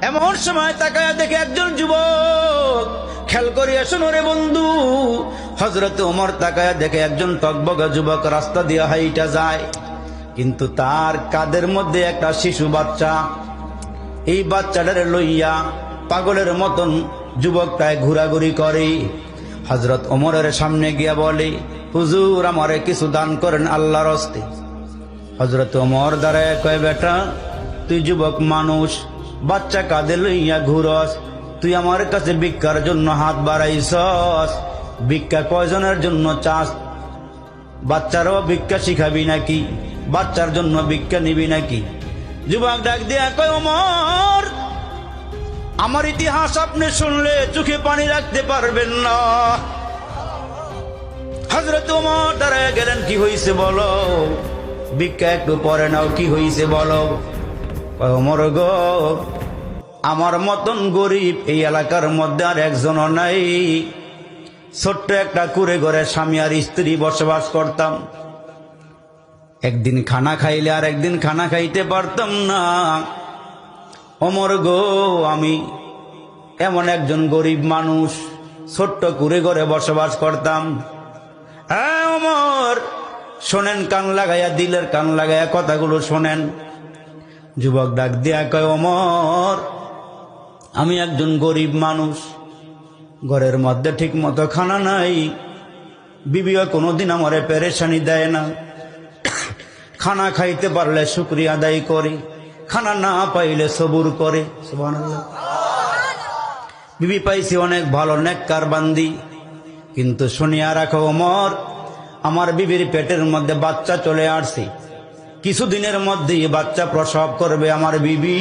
এমন সময় তাকায় দেখে একজন যুবক, খেয়াল করিয়া শোনো রে বন্ধু, হযরত ওমর তাকায় দেখে একজন টকবগা যুবক রাস্তা দিয়ে হাইটা যায়, কিন্তু তার কাঁধের মধ্যে একটা শিশু বাচ্চা। এই বাচ্চাটারে লইয়া পাগলের মতন যুবকটায় ঘোরাঘুরি করে। হযরত ওমরের সামনে গিয়া বলে, হুজুর আমারে কিছু দান করেন আল্লাহর হস্তে। হযরত ওমর দাঁড়ায় কয়, বেটা তুই যুবক মানুষ, বাচ্চা কাঁধে লইয়া ঘুরস, তুই আমার কাছে ভিক্ষার জন্য হাত বাড়াইছস, ভিক্ষা কয়জনের জন্য চাস? বাচ্চারও ভিক্ষা শিখাবি নাকি? বাচ্চার জন্য ভিক্ষা নিবি নাকি? যুবক ডাক দিয়া কয়, ওমর আমার ইতিহাস আপনি শুনলে চোখে পানি রাখতে পারবেন না। হযরত ওমর দাঁড়ায় গেলেন, কি হইছে বলো? ভিক্ষা একটু পরে নাও, কি হইছে বলো? কয়, ওমর গো, আমার মতন গরিব এই এলাকার মধ্যে আর একজনও নাই। ছোট্ট একটা কুড়ে ঘরে স্বামী আর স্ত্রী বসবাস করতাম। একদিন খানা খাইলে আর একদিন খানা খাইতে পারতাম না। ওমর গো, আমি এমন একজন গরিব মানুষ, ছোট্ট কুড়ে ঘরে বসবাস করতাম। হ্যাঁ ওমর, শোনেন কান লাগাইয়া, দিলের কান লাগাইয়া কথাগুলো শোনেন। যুবক ডাক দিয়া কয়, ওমর আমি একজন গরিব মানুষ, ঘরের মধ্যে ঠিক মতো খানা নাই, বিবিও কোনোদিন আমারে পেরেশানি দেয় না। খানা খাইতে পারলে শুকরিয়া আদায় করি, খানা না পাইলে সবুর করে। সুবহানাল্লাহ। বিবি পাইছি অনেক ভালো, নেককার বান্দি, কিন্তু শুনিয়া রাখো ওমর, আমার বিবির পেটের মধ্যে বাচ্চা চলে আসছে, কিছুদিনের মধ্যেই বাচ্চা প্রসব করবে আমার বিবি।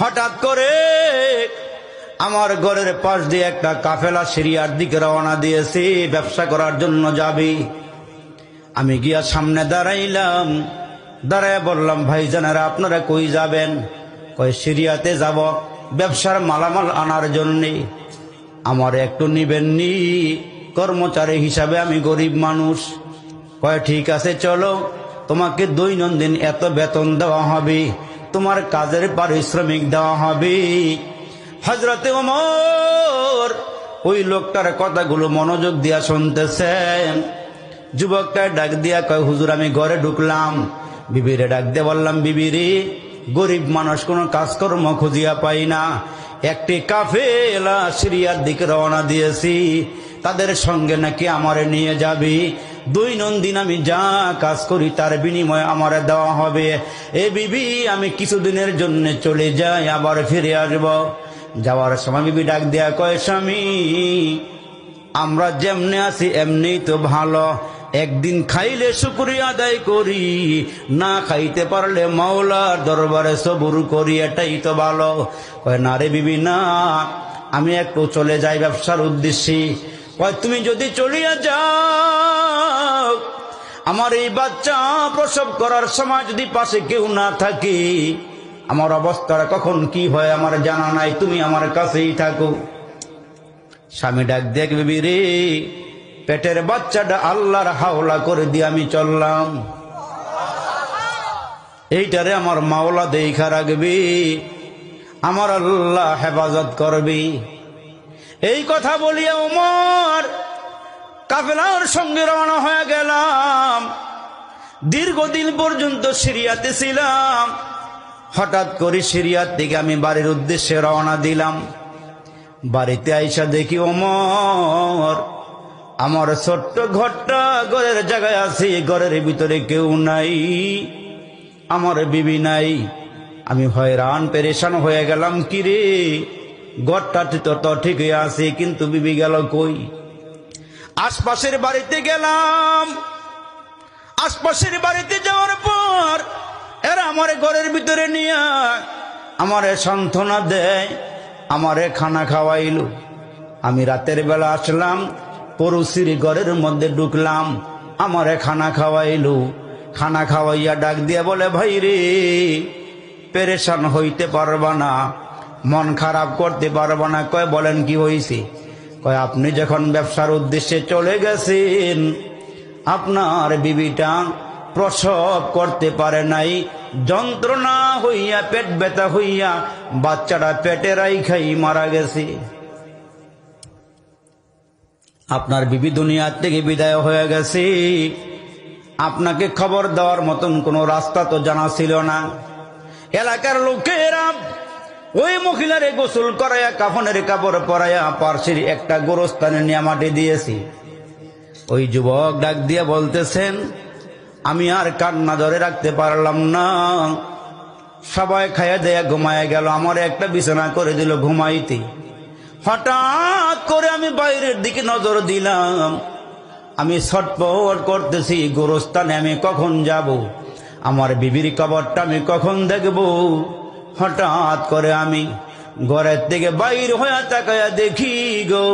হঠাৎ করে আমার ঘরের পাশ দিয়ে একটা কাফেলা সিরিয়ার দিকে রওনা দিয়েছে, ব্যবসা করার জন্য যাবে। আমি গিয়া সামনে দাঁড়াইলাম, দাঁড়ায় বললাম, ভাইজানেরা আপনারা কই যাবেন? কয়, সিরিয়াতে যাব ব্যবসার মালামাল আনার জন্যে। আমার একটু নিবেননি? কর্মচারী হিসাবে আমি গরিব মানুষ। কয়, ঠিক আছে চলো, তোমাকে দৈনন্দিন এত বেতন দেওয়া হবে, তোমার কাজের পারিশ্রমিক দেওয়া হবে। হযরতে ওমর ওই লোকটার কথাগুলো মনোযোগ দিয়া শুনতেছেন। যুবকটা ডাক দিয়া কয়, হুজুর আমি ঘরে ঢুকলাম, বিবিরে ডাক দিয়ে বললাম, বিবিরে গরিব মানুষ কোনো কাজকর্ম খুঁজিয়া পাই না, একটি কাফেলা সিরিয়ার দিকে রওনা দিয়েছি, তাদের সঙ্গে নাকি আমারে নিয়ে যাবি, দৈনন্দিন আমি যা কাজ করি তার বিনিময়ে আমারে দেওয়া হবে। এ বিবি আমি কিছুদিনের জন্য চলে যাই, আবার ফিরে আসব। যাওয়ার সময় বিবি ডাক দেয়া কয়, স্বামী আমরা যেমনে আছি এমনি তো ভালো, একদিন খাইলে শুকরিয়া আদায় করি, না খাইতে পারলে মাওলার দরবারে সবুর করি, এটাই তো ভালো। কয়, না রে বিবি না, আমি একটু চলে যাই ব্যবসার উদ্দেশ্যে। কয়, তুমি যদি চলিয়া যাও, আমার এই বাচ্চা প্রসব করার সময় যদি পাশে কেউ না থাকে, আমার অবস্থাটা কখন কি হয় আমার জানা নাই, তুমি আমার কাছেই থাকো। স্বামী ডাক দেখ, বিবি রে পেটের বাচ্চাটা আল্লাহর হাওলা করে দিয়ে আমি চললাম, এইটারে আমার মাওলা দেখা রাখবি, আমার আল্লাহ হেফাজত করবি। এই কথা বলিয়া ওমর কাফেলার সঙ্গে রওনা হয়ে গেলাম। দীর্ঘদিন পর্যন্ত সিরিয়াতে ছিলাম। হঠাৎ করে সিরিয়ার থেকে আমি বাড়ির উদ্দেশ্যে রওনা দিলাম। বাড়িতে আইসা দেখি ওমর আমার ছোট্ট ঘরটা ঘরের জায়গায় আছে, ঘরের ভিতরে কেউ নাই, আমার বিবি নাই। আমি হয়রান পেরেশান হয়ে গেলাম, কিরে ঘরটা তো ঠিকই আছে, কিন্তু বিবি গেল কই? আশপাশের বাড়িতে গেলাম। আশপাশের বাড়িতে যাওয়ার পর এরা আমার ঘরের ভিতরে নিয়ে আমারে সান্ত্বনা দেয়, আমারে খানা খাওয়াইল। আমি রাতের বেলা আসলাম, পড়োশির ঘরের মধ্যে ঢুকলাম, আমারে খানা খাওয়াইল। খানা খাওয়াইয়া ডাক দিয়া বলে, ভাই রে পেরেশান হইতে পারবা না, মন খারাপ করতে পারবা না। কয়, বলেন কি হয়েছে? কয়, আপনি যখন ব্যবসার উদ্দেশ্যে চলে গেছেন, আপনার বিবিটা প্রসব করতে পারে নাই, যন্ত্রণা হইয়া পেট ব্যথা হইয়া বাচ্চাটা পেটে রাইখাই মারা গেছে। আপনার বিবি দুনিয়া থেকে বিদায় হয়ে গেছে, আপনাকে খবর দেওয়ার মতন কোনো রাস্তা তো জানা ছিল না। এলাকার লোকেরা ওই মহিলারে গোসল করাইয়া কাফনের কাপড় পরাইয়া পার্শ্বের একটা গোরস্থানে নিয়ে মাটি দিয়েছি। ওই যুবক ডাক দিয়া বলতেছেন, আমি আর কান্না ধরে রাখতে পারলাম না, সবাই খাইয়া দেয়া ঘুমায় গেল, আমার একটা বিছানা করে দিল ঘুমাইতে। হঠাৎ করে আমি বাইরের দিকে নজর দিলাম, আমি ছটফট করতেছি, গোরস্থানে আমি কখন যাব, আমার বিবির কবরটা আমি কখন দেখব। হঠাৎ করে আমি ঘরের থেকে বাইর হয়ে তাকায়া দেখি গো,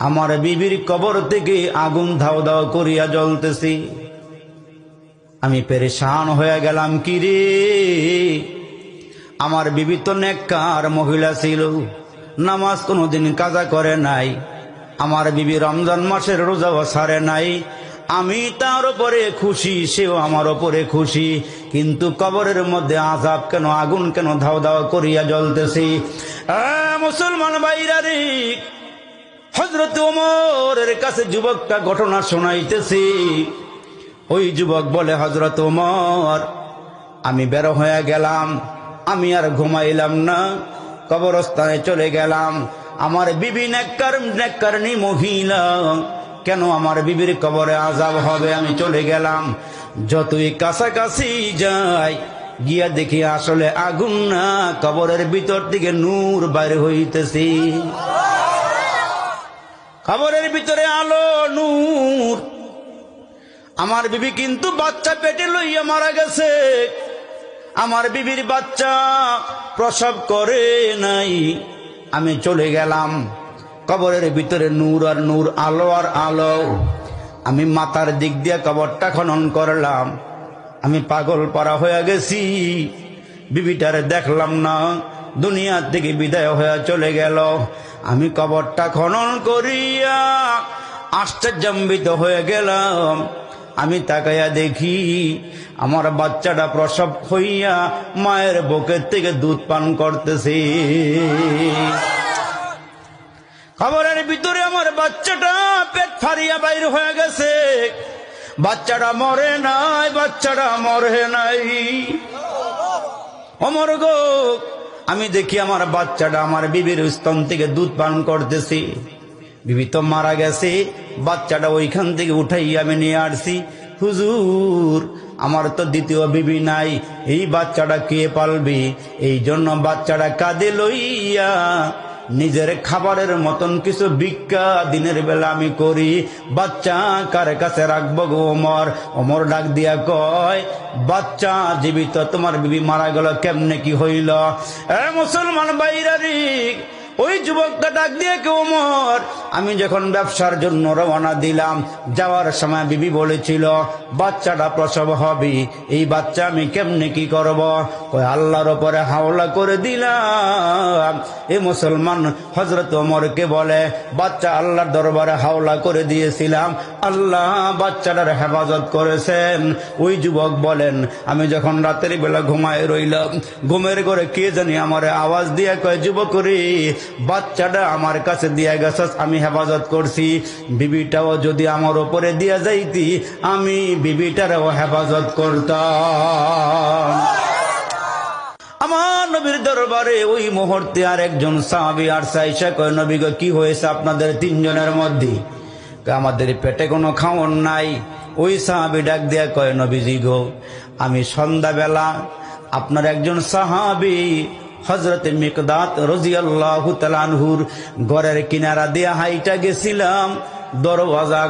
আমার বিবির কবর থেকে আগুন ধাও ধাও করিয়া জ্বলতেছি। আমি পেরেশান হয়ে গেলাম, কি রে, আমার বিবি তো নেককার মহিলা ছিল, নামাজ কোনোদিন কাজা করে নাই, আমার বিবি রমজান মাসের রোজাও ছাড়ে নাই, আমি তার উপরে খুশি, সেও আমার উপরে খুশি, কিন্তু কবরের মধ্যে আযাব কেন, আগুন কেন ধাও ধাও করিয়া জ্বলতেছি। মুসলমান ভাইরা রে, হযরত ওমরের কাছে যুবকটা ঘটনা শোনাইতেছি। ওই যুবক বলে, হযরত ওমর, আমি বের হয়ে গেলাম, আমি আর ঘুমাইলাম না, কবরস্থানে চলে গেলাম। আমার বিবি নেককারনি মহিলা, কেন আমার বিবির কবরে আযাব হবে, আমি চলে গেলাম। যতই কাছাকাছি যাই, গিয়া দেখি আসলে আগুন না, কবরের ভিতর থেকে নূর বাইর হইতেছে, কবরের ভিতরে আলো নূর। আমার বিবি কিন্তু বাচ্চা পেটে লইয়া মারা গেছে, আমার বিবির বাচ্চা প্রসব করে নাই। আমি চলে গেলাম, কবরের ভিতরে নূর আর নূর, আলো আর আলো। আমি মাথার দিক দিয়ে কবরটা খনন করলাম, আমি পাগল পারা হয়ে গেছি, বিবিটারে দেখলাম না, দুনিয়া থেকে বিদায় হয়ে চলে গেল। আমি কবরটা খনন করিয়া আশ্চর্যান্বিত হয়ে গেলাম। আমি তাকাইয়া দেখি আমার বাচ্চাটা প্রসব হইয়া মায়ের বুকের থেকে দুধ পান করতেছে। কবরের ভিতরে আমার বাচ্চাটা পেট ফাড়িয়া বাইর হয়ে গেছে, বাচ্চাটা মরে নাই, বাচ্চাটা মরে নাই। ওমর গো, আমি দেখি আমার বাচ্চাটা আমার বিবির স্তন থেকে দুধ পান করতেছি। বিবি তো মারা গেছে, বাচ্চাটা ওইখান থেকে উঠাইয়া আমি নিয়ে আসছি। হুজুর, আমার তো দ্বিতীয় বিবি নাই, এই বাচ্চাটা কে পালবি? এই জন্য বাচ্চাটা কাঁধে লইয়া নিজের খাবারের মতন কিছু ভিক্ষা দিনের বেলা আমি করি। বাচ্চা কার কাছে রাখবো গো ওমর? ওমর ডাক দিয়া কয়, বাচ্চা জীবিত, তোমার বিবি মারা গেল, কেমনে কি হইল? মুসলমান ভাইরা রে, ওই যুবকটা ডাক দিয়ে কে, ওমর, আমি যখন ব্যবসার জন্য রওনা দিলাম, যাওয়ার সময় বিবি বলেছিল বাচ্চাটা প্রসব হবে, এই বাচ্চা আমি কেমনে কি করব? ওই আল্লাহর উপরে হাওলা করে দিলাম। এই মুসলমান হযরত ওমরকে বলে, বাচ্চা আল্লাহর দরবারে হাওলা করে দিয়েছিলাম, আল্লাহ বাচ্চাটার হেফাজত করেছেন। ওই যুবক বলেন, আমি যখন রাতের বেলা ঘুমায় রইলাম, ঘুমের ঘরে কে জানি আমার আওয়াজ দিয়ে কয়, যুবক রে, বাচ্চাটা আমার কাছে দিয়া গেছস, আমি হেফাজত করছি, বিবিটাও যদি আমার উপরে দিয়া যাইতি, আমি বিবিটারও হেফাজত করতাম। আমার নবীর দরবারে ওই মুহূর্তে আর একজন সাহাবী আর সাইসা কয়, নবী গো, কি হয়েছে আপনাদের তিনজনের মধ্যে? আমাদের পেটে কোনো খাওয়ান নাই। ওই সাহাবী ডাক দিয়া কয়, নবীজি গো, আমি সন্ধ্যাবেলা আপনার একজন সাহাবী হযরতে মিকদাদ রাদিয়াল্লাহু তাআলা আনহুর ঘরের কিনারা দিয়া হাইটা গেছিলাম, দরওয়াজা